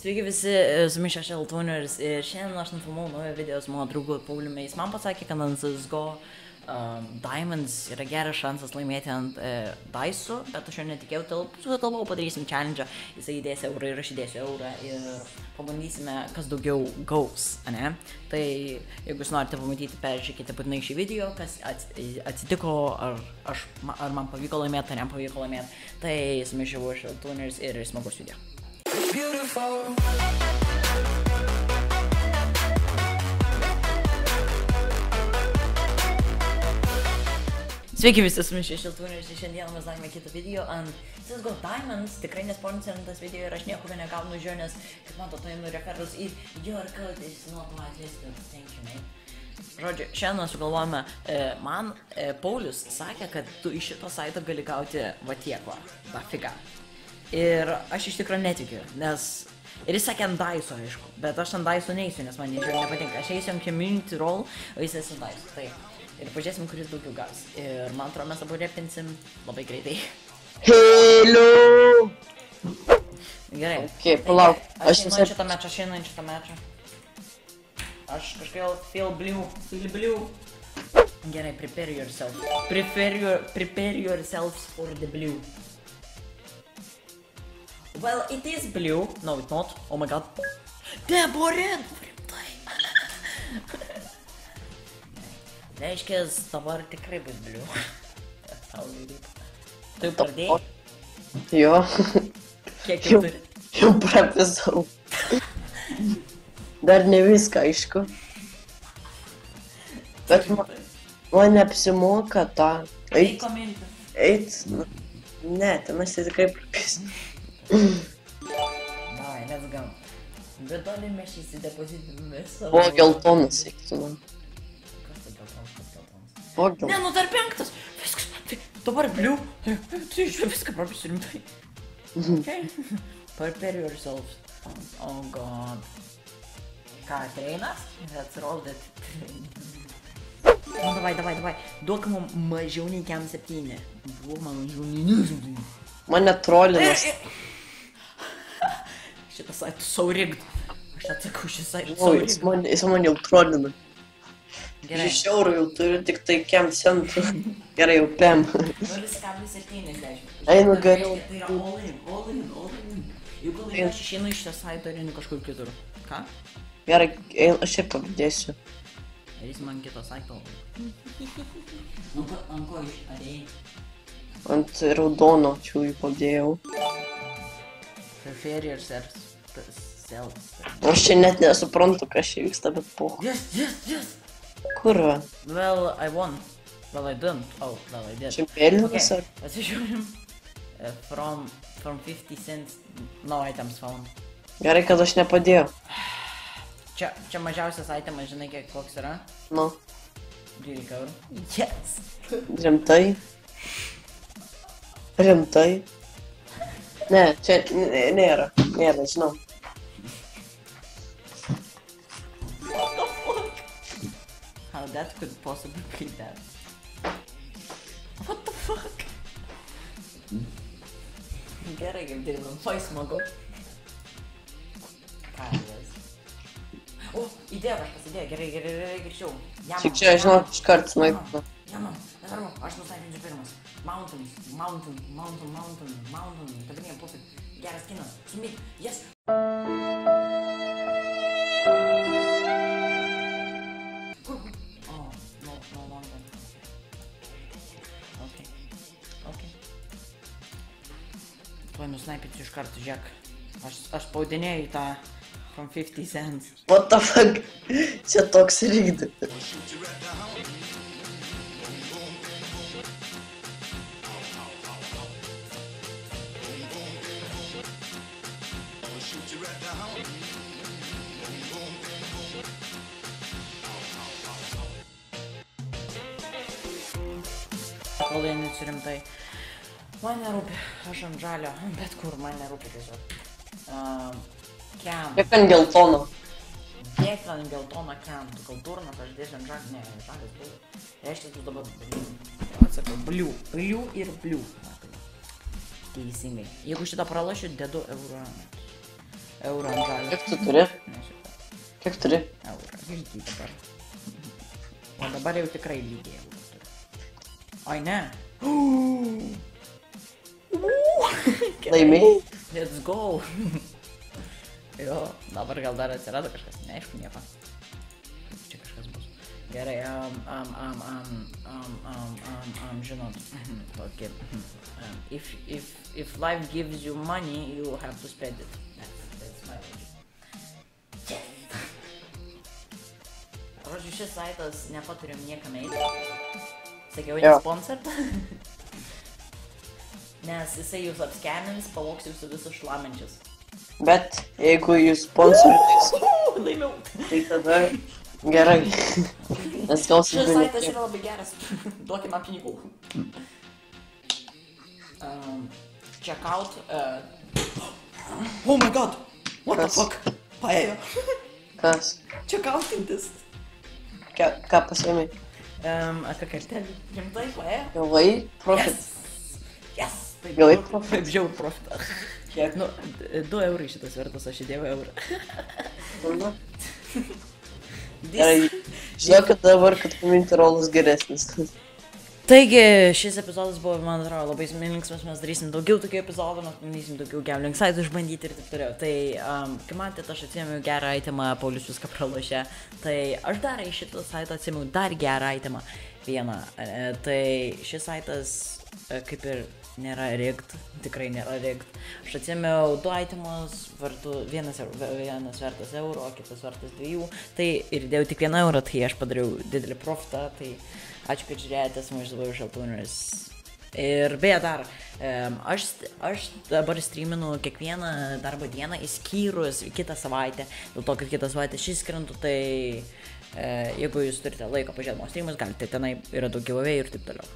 Sveiki visi, su Miša Šeltūneris ir šiandien aš nufilmavau naują video su mano draugu Pauliumi. Jis man pasakė, kad ant CSGO Diamonds yra geras šansas laimėti ant Dice'ų, bet aš jo netikėjau, sugalvojau padarysim challenge, jisai įdės eurą ir aš įdėsiu eurą ir pabandysime, kas daugiau gaus, ane? Tai jeigu jūs norite pamatyti, peržiūrėkite būtinai šį video, kas atsitiko, ar man pavyko laimėti, ar nepavyko laimėti. Tai su Miša Šeltūneris ir smagus video. Sveiki visi, su Miša Šeltūneris ir šiandien mes darome kitą video ant CSGO Diamonds. Tikrai nesponsorintas video ir aš niekur negaunu už jo, nes, kaip man to paėmė referus ir your code is not like this, thank you, mate. Žodžiu, šiandien sugalvojame, man Paulius sakė, kad tu iš šito saito gali gauti va tiek va, figa. Ir aš iš tikrųjų netikiu, nes ir jis sakė ant Dice'o, aišku, bet aš ant Dice'o neįsiu, nes man nepatinka. Aš eisiu ant Community Roll, o jis esi Dice'o, taip. Ir pažiūrėsim, kuris daugiau gaus. Ir man atrodo, mes abu repinsim labai greitai. Hello! Gerai. Okay, palauk. Aš einu šitą mečą, Aš kažkaip feel blue. Gerai, prepare yourself. Prepare yourselves for the blue. Well, it is blue. No, it's not. Oh my god. Deborah! Reiškės, dabar tikrai bus blue. Tu pradėjai? Jo. Kiek jau turi? Jau prapisau. Dar ne viską, aišku. Bet man neapsimoka tą. Eit. Ne, tai mes tai tikrai prapisim. Davai, let's go. Bet dalį mes įsidepozitiname savo... O, geltonas, eiktų. Kas tai geltonas? O, geltonas. Ne, nu dar penktas! Viskas, tai dabar blue. Tai iš viską prapisiu rimtai. Okay. Prepare yourselves. Oh god. Ką, treinas? Let's roll that train. Nu, davai. Duok mum mažiau nei kem 7. Duok man mažiau nei 7. Mane trolinas. Šitas saitas so rigged. Aš atsakau, šis saitas O, so rigged. jis man jau trolina. Gerai. 6 eurų jau turiu tik tai kem centų. Gerai, jau pem. 0,70. Einu geriau. Tai yra all in. Jeigu laimė, aš išeinu iš šio saito ir einu kažkur kitur. Ką? Gerai, aš ir pavadėsiu. Ir jis man kito saito. Nu, ant ko iš arėjai? Ant raudono čiūjų padėjau. Prepare yourself. Aš čia net nesuprantu, kas čia vyksta, bet poch. Yes! Kur? Well, I won. Well, I didn't. Oh, well, I did. Čia mėlynas ar? Pasižiūrim. From 50 cents, no items found. Gerai, kad aš nepadėjau. Čia mažiausias itemas, žinai, koks yra? Nu. 12 eurų. Yes! Rimtai? Ne, čia nėra, žinau. What the fuck? How that could possibly be that? What the fuck? Gerai, kaip dirbam, fai smagu. Ką jas? O, idėja kažkas, gerai, greičiau. Tik čia, žinau, iškart snaipinu. Jamam, nesvarbu, aš nustaipinsiu pirmas. Mountain. Dabar pofik. Geras kinas. Sumit. Yes. Kur? Oh, no longer. Okay. Tuoj nusnaipinsiu iš karto, žiūrėk. Aš spaudinėjau tą from 50 cents. What the fuck? Čia toks rigged. Kol einiu rimtai. Man nerūpi, aš ant žalio, bet kur man nerūpi tiesiog. Kem. Kiek ant geltono? Kiek ant geltono kem? Tu gal durnas, aš dėsiu ant žalio, ne, žalias blue. Reiškia, tu dabar atsakau, blue ir blue. Teisingai. Jeigu šitą pralašiu, dedu eurą. Eurą ant žalio. Kiek tu turi? Ne, šitą. Kiek turi? Eurą. Lygiai dabar. O dabar jau tikrai lygiai eurą turiu. Ai, ne. Laimėjai? Let's go. Jo, dabar gal dar atsirado kažkas. Neaišku, nieko. Čia kažkas bus. Gerai, žinot, tokį. If life gives you money, you have to spend it. That's my logic. Žodžiu, šis saitas nepaturiam niekam eiti. Sakiau, jis sponsor. Nes jisai jūs apskenins, pavoks jūsų visus šlamančius. Bet jeigu jūs sponsoritais, Laimiau. tai tada gerai. Nes gausim Šis saitas yra labai geras. Duokime man pinigų. Check out. Oh my god! What the fuck? Paėjo. Kas? Check outintis. Ką pasiėmė? Apie kartelį. Rimtai paėjo? Gavai profit. Yes! Gavai profit. Taip žiaur profitą. Kiek? Nu, 2 eurai šitas vertas, aš įdėjau eurą. Gerai. Žinokit dabar, kad kominti rolas geresnis. Taigi, šis epizodas buvo, man atrodo, labai linksmas, mes darysim daugiau tokių epizodų, mes bandysim daugiau gambling saitų išbandyti ir taip toliau. Tai, kai matėte, aš atsėmiau gerą itemą, Paulius viską pralošė, tai aš dar iš šito saito atsėmiau dar gerą itemą vieną. Tai šis saitas kaip ir nėra rigged, tikrai nėra rigged. Aš atsėmiau 2 itemus, vienas vertas euro, kitas vertas 2, tai ir dėjau tik 1 eurą, tai aš padariau didelį profitą, tai ačiū, kad žiūrėjote, su mažai buvau Šaltūneris. Ir beje dar, aš dabar streaminu kiekvieną darbo dieną, išskyrus kitą savaitę, dėl to, kad kitą savaitę šis skrendu, tai jeigu jūs turite laiko pažiūrėti mano streamus, galite tenai yra daug giveaway ir taip toliau.